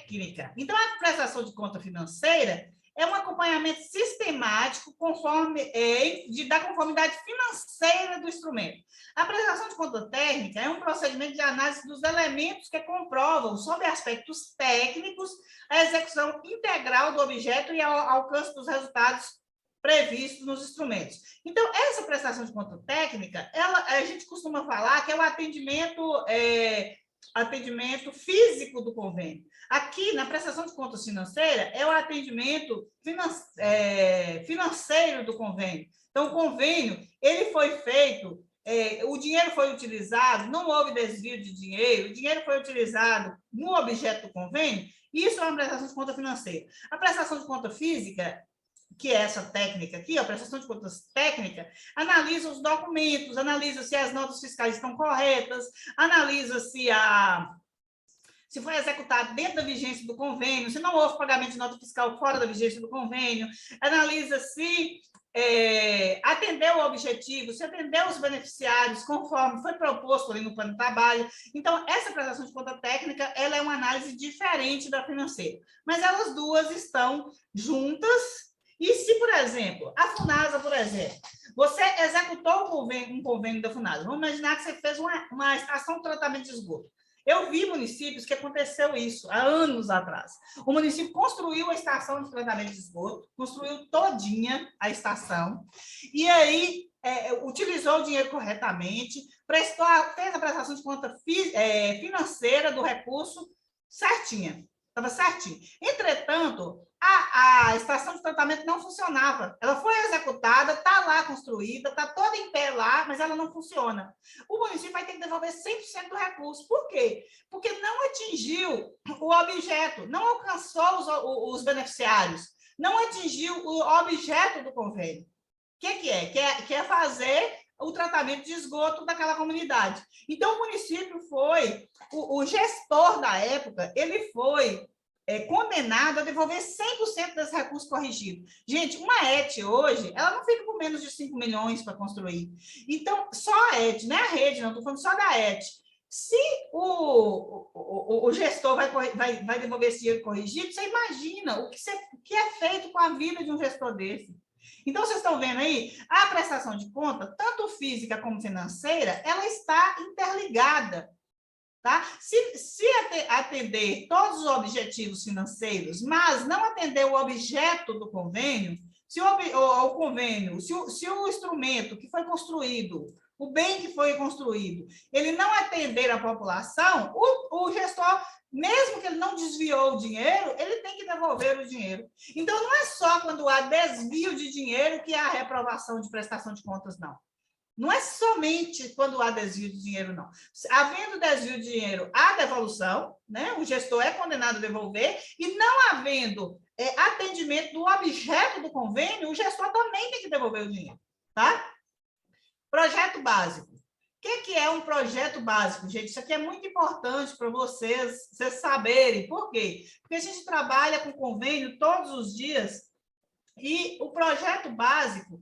técnica. Então, a prestação de conta financeira é um acompanhamento sistemático da conformidade financeira do instrumento. A prestação de conta técnica é um procedimento de análise dos elementos que comprovam, sob aspectos técnicos, a execução integral do objeto e ao alcance dos resultados previstos nos instrumentos. Então, essa prestação de conta técnica, a gente costuma falar que é o atendimento físico do convênio. Aqui, na prestação de contas financeira, é o atendimento financeiro do convênio. Então, o convênio, ele foi feito, o dinheiro foi utilizado, não houve desvio de dinheiro, o dinheiro foi utilizado no objeto do convênio, isso é uma prestação de conta financeira. A prestação de conta física, que é essa técnica aqui, a prestação de contas técnica, analisa os documentos, analisa se as notas fiscais estão corretas, analisa se foi executado dentro da vigência do convênio, se não houve pagamento de nota fiscal fora da vigência do convênio, analisa se atendeu o objetivo, se atendeu os beneficiários conforme foi proposto ali no plano de trabalho. Então, essa prestação de conta técnica, ela é uma análise diferente da financeira, mas elas duas estão juntas. E se, por exemplo, a Funasa, por exemplo, você executou um convênio da Funasa, vamos imaginar que você fez uma estação de tratamento de esgoto. Eu vi municípios que aconteceu isso há anos atrás. O município construiu a estação de tratamento de esgoto, construiu todinha a estação, e aí utilizou o dinheiro corretamente, fez a prestação de conta financeira do recurso certinha. Estava certinho. Entretanto, a estação de tratamento não funcionava. Ela foi executada, está lá construída, está toda em pé lá, mas ela não funciona. O município vai ter que devolver 100% do recurso. Por quê? Porque não atingiu o objeto, não alcançou os beneficiários, não atingiu o objeto do convênio. O que é? Quer fazer o tratamento de esgoto daquela comunidade. Então, o município foi, o gestor da época, ele foi condenado a devolver 100% desse recurso corrigido. Gente, uma ET hoje, ela não fica com menos de 5 milhões para construir. Então, só a ET, não é a rede, não, estou falando só da ET. Se o gestor vai devolver esse dinheiro corrigido, você imagina o que é feito com a vida de um gestor desse. Então, vocês estão vendo aí, a prestação de conta, tanto física como financeira, ela está interligada. Tá? Se atender todos os objetivos financeiros, mas não atender o objeto do convênio, se o instrumento que foi construído, o bem que foi construído, ele não atender a população, o gestor, mesmo que ele não desviou o dinheiro, ele tem que devolver o dinheiro. Então, não é só quando há desvio de dinheiro que há reprovação de prestação de contas, não. Não é somente quando há desvio de dinheiro, não. Havendo desvio de dinheiro, há devolução, né? O gestor é condenado a devolver, e não havendo atendimento do objeto do convênio, o gestor também tem que devolver o dinheiro, tá? Projeto básico. O que é um projeto básico, gente? Isso aqui é muito importante para vocês saberem. Por quê? Porque a gente trabalha com convênio todos os dias, e o projeto básico,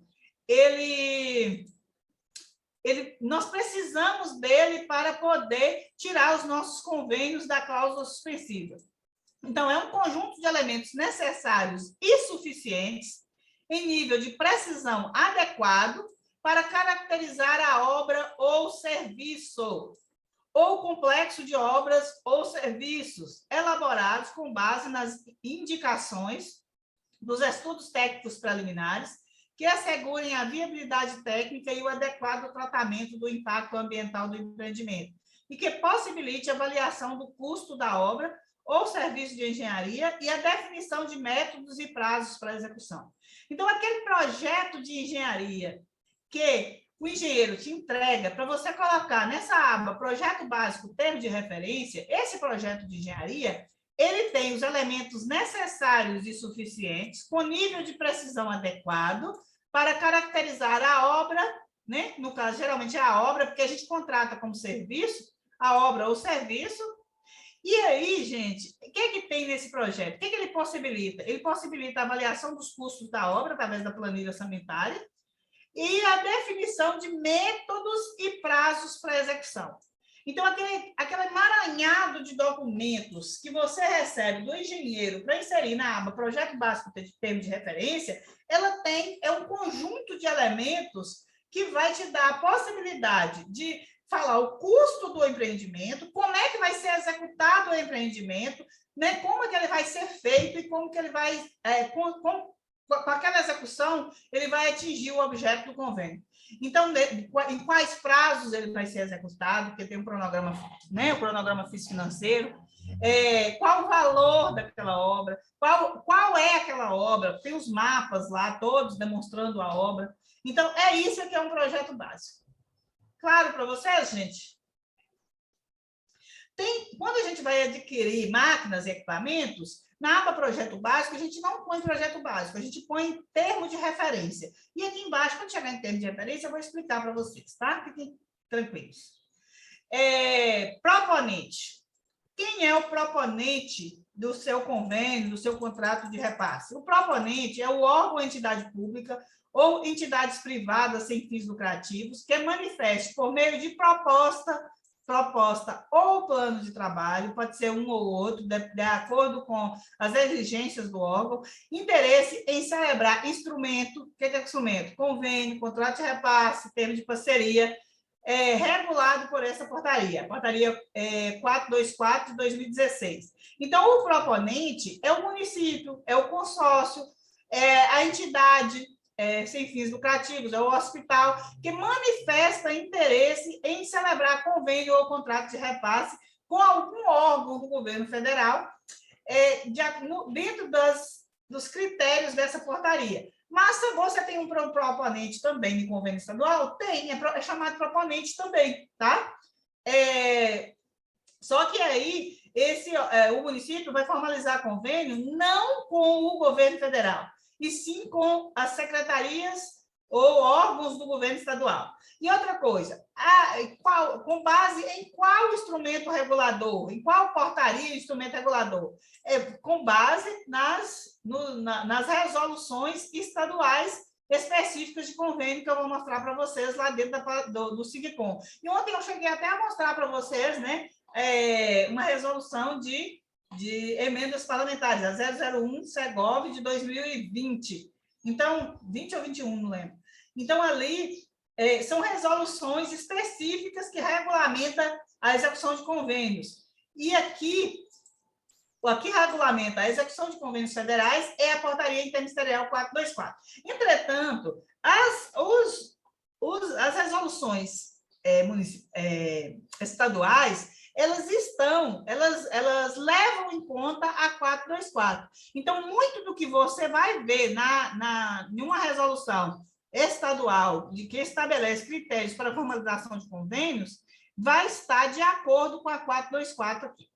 nós precisamos dele para poder tirar os nossos convênios da cláusula suspensiva. Então, é um conjunto de elementos necessários e suficientes em nível de precisão adequado para caracterizar a obra ou serviço, ou complexo de obras ou serviços elaborados com base nas indicações dos estudos técnicos preliminares que assegurem a viabilidade técnica e o adequado tratamento do impacto ambiental do empreendimento, e que possibilite a avaliação do custo da obra ou serviço de engenharia e a definição de métodos e prazos para execução. Então, aquele projeto de engenharia que o engenheiro te entrega para você colocar nessa aba projeto básico, termo de referência, esse projeto de engenharia, ele tem os elementos necessários e suficientes, com nível de precisão adequado, para caracterizar a obra, né? No caso, geralmente é a obra, porque a gente contrata como serviço, a obra ou serviço. E aí, gente, o que tem nesse projeto? O que ele possibilita? Ele possibilita a avaliação dos custos da obra, através da planilha orçamentária, e a definição de métodos e prazos para execução. Então, aquele emaranhado de documentos que você recebe do engenheiro para inserir na aba Projeto Básico de Termo de Referência, é um conjunto de elementos que vai te dar a possibilidade de falar o custo do empreendimento, como é que vai ser executado o empreendimento, né, como é que ele vai ser feito e como que ele vai, com aquela execução, ele vai atingir o objeto do convênio. Então, em quais prazos ele vai ser executado, porque tem um cronograma, né, o cronograma financeiro, qual o valor daquela obra, qual é aquela obra, tem os mapas lá, todos demonstrando a obra. Então, é isso que é um projeto básico. Claro para vocês, gente? Quando a gente vai adquirir máquinas e equipamentos, na aba Projeto Básico, a gente não põe projeto básico, a gente põe termo de referência. E aqui embaixo, quando chegar em termo de referência, eu vou explicar para vocês, tá? Fiquem tranquilos. Proponente. Quem é o proponente do seu convênio, do seu contrato de repasse? O proponente é o órgão ou entidade pública ou entidades privadas sem fins lucrativos que manifeste por meio de proposta ou plano de trabalho, pode ser um ou outro, de acordo com as exigências do órgão, interesse em celebrar instrumento, o que é instrumento? Convênio, contrato de repasse, termo de parceria, regulado por essa portaria, a portaria 424 de 2016. Então, o proponente é o município, é o consórcio, é a entidade sem fins lucrativos, é o hospital, que manifesta interesse em celebrar convênio ou contrato de repasse com algum órgão do governo federal, dentro dos critérios dessa portaria. Mas se você tem um proponente também de convênio estadual, tem, é chamado proponente também, tá? Só que aí o município vai formalizar convênio não com o governo federal, e sim com as secretarias ou órgãos do governo estadual. E outra coisa, com base em qual instrumento regulador, em qual portaria instrumento regulador? Com base nas resoluções estaduais específicas de convênio que eu vou mostrar para vocês lá dentro do SIGCOM. E ontem eu cheguei até a mostrar para vocês, né, uma resolução de emendas parlamentares, a 001 Segov de 2020. Então, 20 ou 21, não lembro. Então, ali são resoluções específicas que regulamentam a execução de convênios. E aqui, o que regulamenta a execução de convênios federais é a portaria interministerial 424. Entretanto, as resoluções estaduais, elas levam em conta a 424. Então, muito do que você vai ver em uma resolução estadual de que estabelece critérios para a formalização de convênios vai estar de acordo com a 424 aqui.